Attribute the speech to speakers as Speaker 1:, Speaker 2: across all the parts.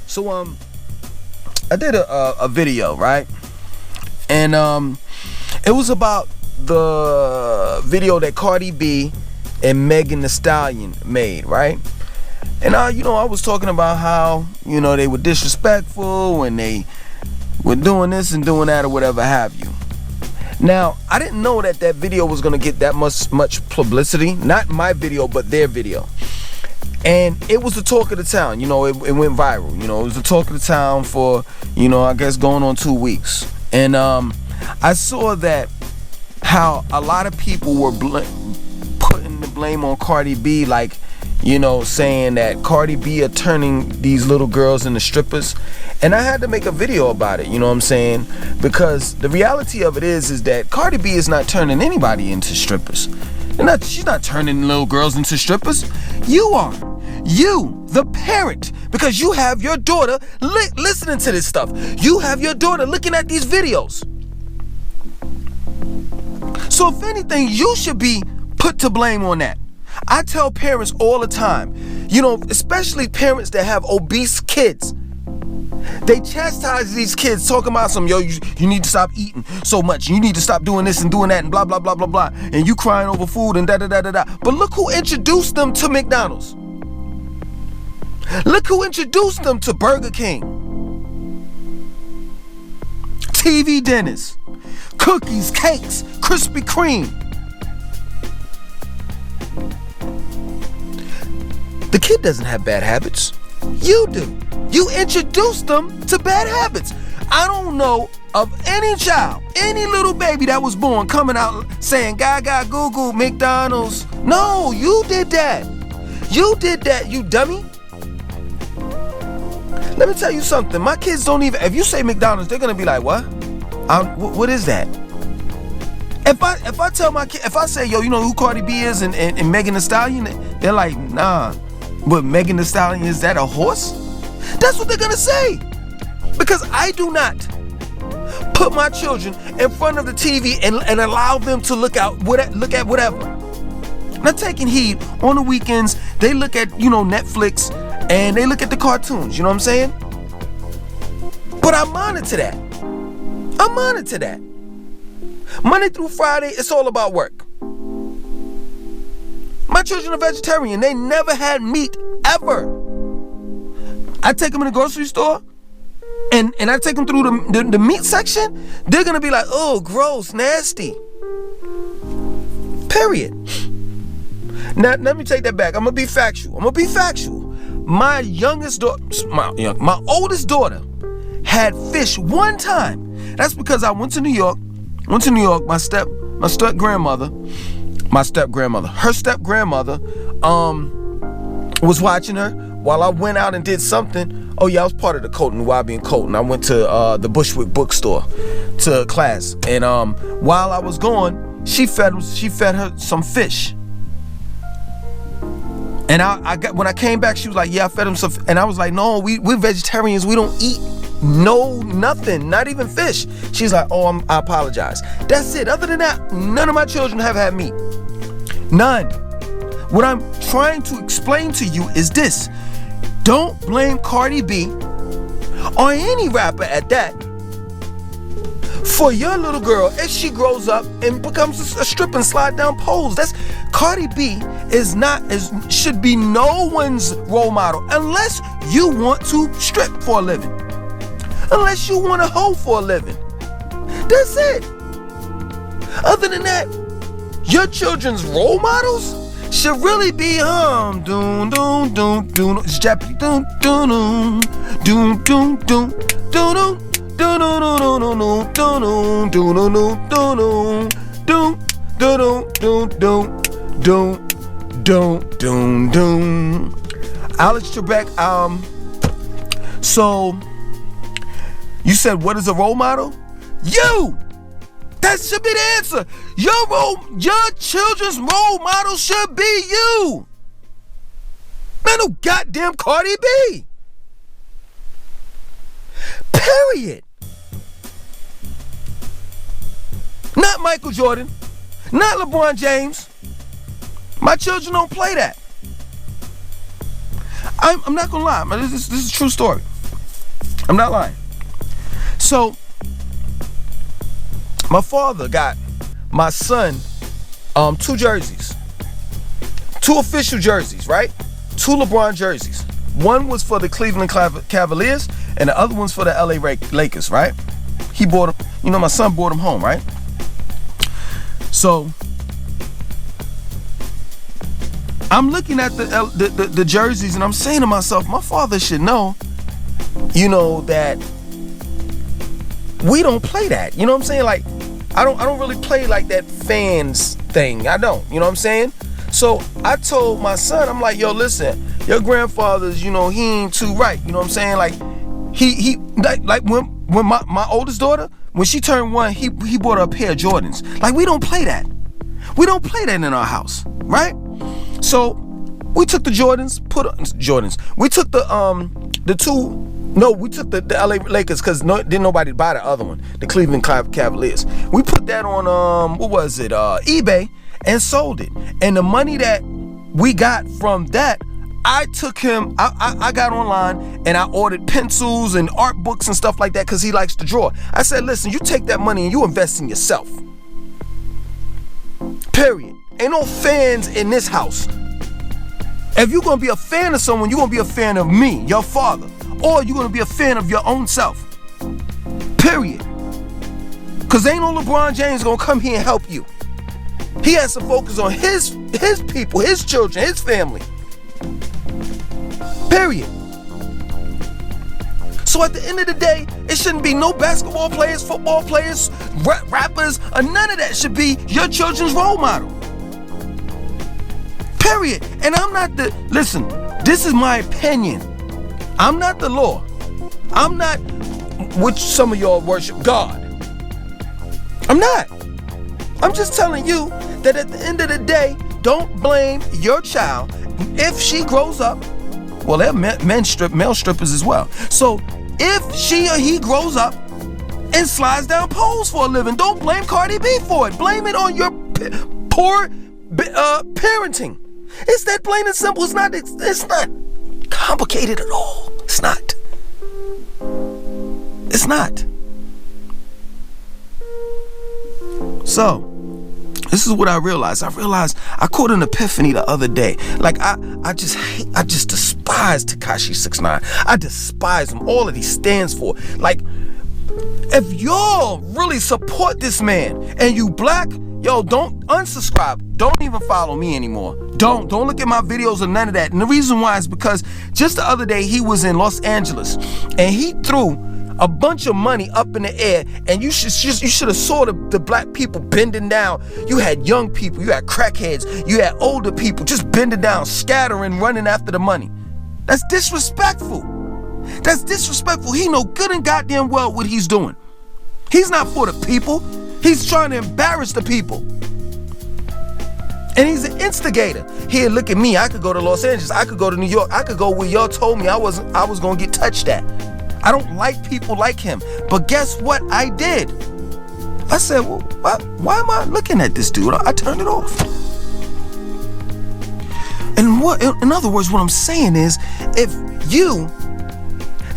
Speaker 1: So I did a video, right? And it was about the video that Cardi B and Megan Thee Stallion made, right? And I was talking about how, they were disrespectful and they were doing this and doing that or whatever have you. Now, I didn't know that video was gonna get that much publicity. Not my video, but their video. And it was the talk of the town. It went viral. It was the talk of the town for, I guess going on 2 weeks. And I saw that how a lot of people were putting the blame on Cardi B, like, saying that Cardi B are turning these little girls into strippers. And I had to make a video about it, because the reality of it is that Cardi B is not turning anybody into strippers. She's not turning little girls into strippers. You are. You, the parent, because you have your daughter listening to this stuff. You have your daughter looking at these videos. So if anything, you should be put to blame on that. I tell parents all the time, especially parents that have obese kids. They chastise these kids talking about you need to stop eating so much. You need to stop doing this and doing that and blah, blah, blah, blah, blah. And you crying over food and da-da-da-da-da. But look who introduced them to McDonald's. Look who introduced them to Burger King. TV dinners, cookies, cakes, Krispy Kreme. The kid doesn't have bad habits. You do. You introduced them to bad habits. I don't know of any child, any little baby that was born coming out saying gaga goo goo McDonald's. No, you did that. You did that, you dummy. Let me tell you something. My kids don't even, if you say McDonald's, they're gonna be like, what? What is that? If I tell my kid, if I say, yo, you know who Cardi B is and Megan Thee Stallion, they're like, nah. But Megan Thee Stallion, is that a horse? That's what they're gonna say. Because I do not put my children in front of the TV and allow them to look at whatever. Not taking heed. On the weekends, they look at, Netflix and they look at the cartoons, you know what I'm saying? But I monitor that. Monday through Friday, it's all about work. My children are vegetarian. They never had meat, ever. I take them in the grocery store, and I take them through the meat section. They're going to be like, oh, gross, nasty. Period. Now, let me take that back. I'm going to be factual. My youngest daughter, my oldest daughter had fish one time. That's because I went to New York. My step grandmother, her step grandmother, was watching her while I went out and did something. Oh yeah, I was part of the Colton, Wabi and Colton. I went to the Bushwick bookstore to class, and while I was gone, she fed her some fish. And when I came back, she was like, yeah, I fed him some. And I was like, no, we're vegetarians. We don't eat nothing, not even fish. She's like, oh, I apologize. That's it. Other than that, none of my children have had meat. None. What I'm trying to explain to you is this. Don't blame Cardi B or any rapper at that for your little girl if she grows up and becomes a stripper and slide down poles. Cardi B should be no one's role model unless you want to strip for a living. Unless you want to hoe for a living. That's it. Other than that, your children's role models should really be it's Jeopardy. Alex Trebek, so you said, what is a role model? You! That should be the answer. Your children's role model should be you. Not no goddamn Cardi B. Period. Not Michael Jordan. Not LeBron James. My children don't play that. I'm not gonna lie, man. This is a true story. I'm not lying. So my father got my son 2 jerseys. 2 official jerseys, right? 2 LeBron jerseys. One was for the Cleveland Cavaliers and the other one's for the LA Lakers, right? He bought them, my son bought them home, right? So I'm looking at the jerseys and I'm saying to myself, my father should know, that we don't play that. You know what I'm saying? Like, I don't really play like that fans thing. I don't. You know what I'm saying? So I told my son, I'm like, yo, listen, your grandfather's, he ain't too right. You know what I'm saying? Like, he like when my oldest daughter, when she turned 1, he bought her a pair of Jordans. Like, we don't play that. We don't play that in our house, right? So we took the Jordans. We took we took the LA Lakers because didn't nobody buy the other one, the Cleveland Cavaliers. We put that on eBay and sold it. And the money that we got from that, I took him, I got online and I ordered pencils and art books and stuff like that because he likes to draw. I said, listen, you take that money and you invest in yourself. Period. Ain't no fans in this house. If you're going to be a fan of someone, you're going to be a fan of me, your father. Or you're going to be a fan of your own self. Period. Because ain't no LeBron James going to come here and help you. He has to focus on his people, his children, his family. Period. So at the end of the day, it shouldn't be no basketball players, football players, rappers, or none of that should be your children's role model. Period. And I'm not listen, this is my opinion. I'm not the law. I'm not, which some of y'all worship God. I'm not. I'm just telling you that at the end of the day, don't blame your child if she grows up. Well, they're male strippers as well. So if she or he grows up and slides down poles for a living, don't blame Cardi B for it. Blame it on your poor parenting. It's that plain and simple. It's not complicated at all. It's not. It's not. So, this is what I realized. I caught an epiphany the other day. Like, I just despise Tekashi 6ix9ine. I despise him. All that he stands for. Like, if y'all really support this man and you black, yo, don't unsubscribe. Don't even follow me anymore. Don't look at my videos or none of that. And the reason why is because just the other day he was in Los Angeles and he threw a bunch of money up in the air, and you should have saw the black people bending down. You had young people, you had crackheads, you had older people just bending down, scattering, running after the money. That's disrespectful. That's disrespectful. He know good and goddamn well what he's doing. He's not for the people. He's trying to embarrass the people. And he's an instigator. Here, look at me. I could go to Los Angeles. I could go to New York. I could go where y'all told me I was gonna get touched at. I don't like people like him. But guess what I did? I said, well, why am I looking at this dude? I turned it off. And in other words, what I'm saying is, if you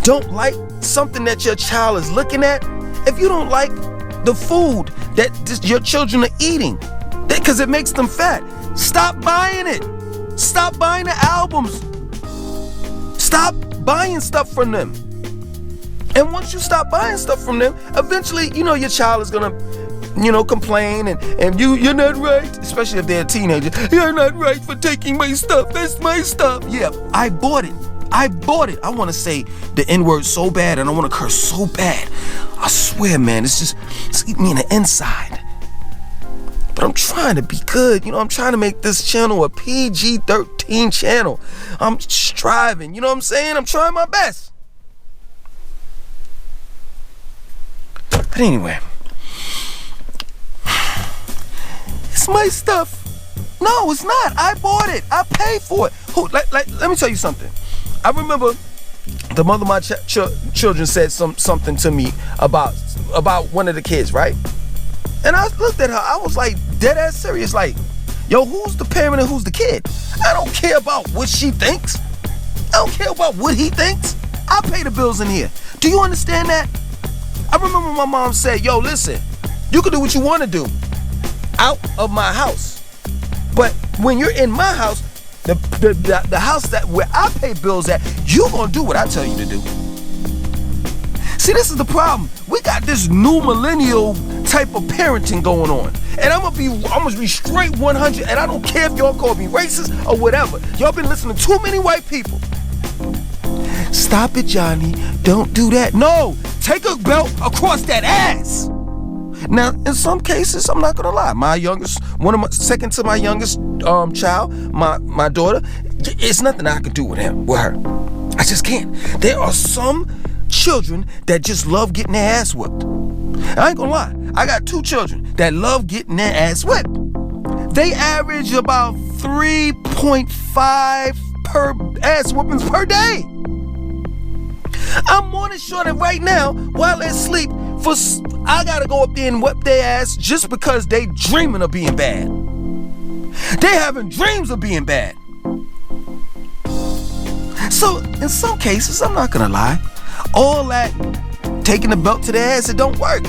Speaker 1: don't like something that your child is looking at, if you don't like the food that your children are eating, because it makes them fat, stop buying it. Stop buying the albums. Stop buying stuff from them. And once you stop buying stuff from them, eventually, your child is gonna, complain and you're not right, especially if they're a teenager. You're not right for taking my stuff. That's my stuff. Yeah, I bought it. I want to say the N-word so bad and I want to curse so bad. I swear, man, it's eating me in the inside. But I'm trying to be good. I'm trying to make this channel a PG-13 channel. I'm striving. You know what I'm saying? I'm trying my best. But anyway, it's my stuff. No, it's not. I bought it. I paid for it. Let me tell you something. I remember the mother of my children said something to me about one of the kids, right? And I looked at her. I was like dead ass serious. Like, yo, who's the parent and who's the kid? I don't care about what she thinks. I don't care about what he thinks. I pay the bills in here. Do you understand that? I remember my mom said, yo, listen, you can do what you want to do out of my house. But when you're in my house, the house that where I pay bills at, you're going to do what I tell you to do. See, this is the problem. We got this new millennial type of parenting going on. And I'm gonna be straight 100, and I don't care if y'all call me racist or whatever. Y'all been listening to too many white people. Stop it, Johnny. Don't do that. No, take a belt across that ass. Now, in some cases, I'm not gonna lie. My youngest, second to my youngest child, my daughter, it's nothing I can do with her. I just can't. There are some children that just love getting their ass whipped. I ain't gonna lie. I got 2 children that love getting their ass whipped. They average about 3.5 per ass whoopings per day. I'm more than sure that right now, while they're asleep, I gotta go up there and whip their ass just because they dreaming of being bad. They having dreams of being bad. So in some cases, I'm not gonna lie, all that taking the belt to their ass, it don't work.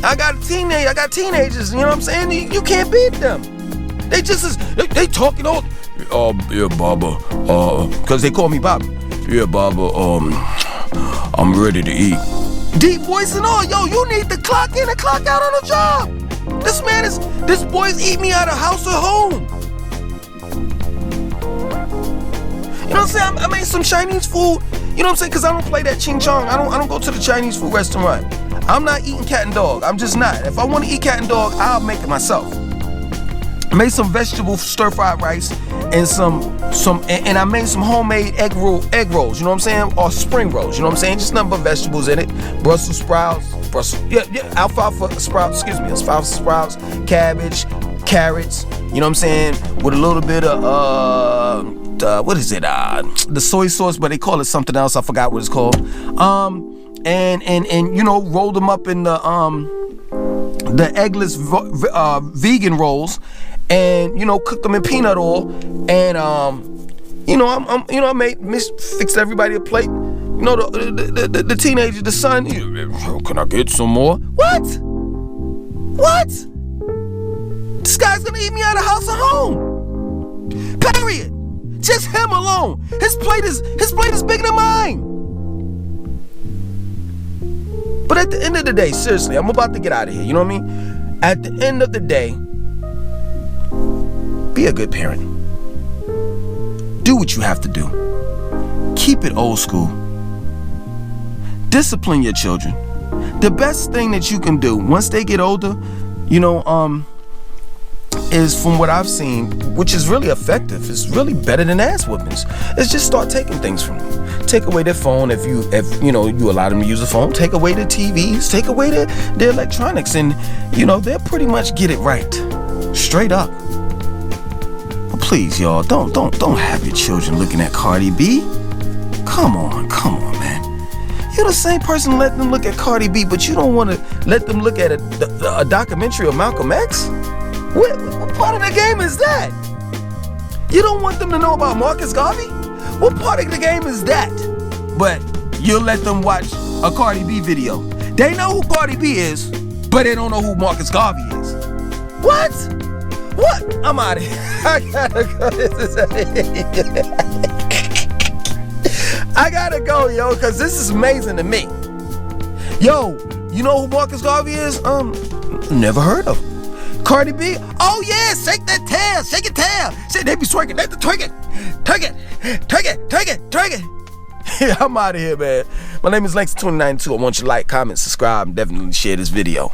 Speaker 1: I got teenagers, you know what I'm saying? You can't beat them. They just they talking all, yeah, Baba, cause they call me Baba. Yeah, Baba, I'm ready to eat. Deep voice and all, yo, you need to clock in and clock out on the job. This boy's eating me out of house or home. You know what I'm saying? I made some Chinese food. You know what I'm saying? Cause I don't play that ching chong. I don't go to the Chinese food restaurant. I'm not eating cat and dog. I'm just not. If I want to eat cat and dog, I'll make it myself. I made some vegetable stir-fried rice and and I made some homemade egg rolls, you know what I'm saying? Or spring rolls, you know what I'm saying? Just nothing but vegetables in it. Brussels sprouts, alfalfa sprouts, cabbage, carrots, you know what I'm saying? With a little bit of what is it? The soy sauce, but they call it something else. I forgot what it's called. And you know, rolled them up in the eggless vegan rolls, and you know, cooked them in peanut oil, and you know, I fixed everybody a plate. You know, the teenager, the son, can I get some more? What? This guy's gonna eat me out of house or home. Period. Just him alone. His plate is bigger than mine. But at the end of the day, seriously, I'm about to get out of here, you know what I mean? At the end of the day, be a good parent. Do what you have to do. Keep it old school. Discipline your children. The best thing that you can do once they get older, you know, is from what I've seen, which is really effective, it's really better than ass whoopings, is just start taking things from them. Take away their phone if you know you allow them to use a phone. Take away their TVs. Take away their electronics, and you know they'll pretty much get it right, straight up. But please, y'all, don't have your children looking at Cardi B. Come on, man. You're the same person let them look at Cardi B, but you don't want to let them look at a documentary of Malcolm X. What part of the game is that? You don't want them to know about Marcus Garvey? What part of the game is that? But you'll let them watch a Cardi B video. They know who Cardi B is, but they don't know who Marcus Garvey is. What? I'm out of here. I gotta go, yo, because this is amazing to me. Yo, you know who Marcus Garvey is? Never heard of him. Cardi B? Oh yeah, shake that tail, shake your tail. They be twerking, twerk it. Yeah, I'm out of here, man. My name is Lex2992. I want you to like, comment, subscribe, and definitely share this video.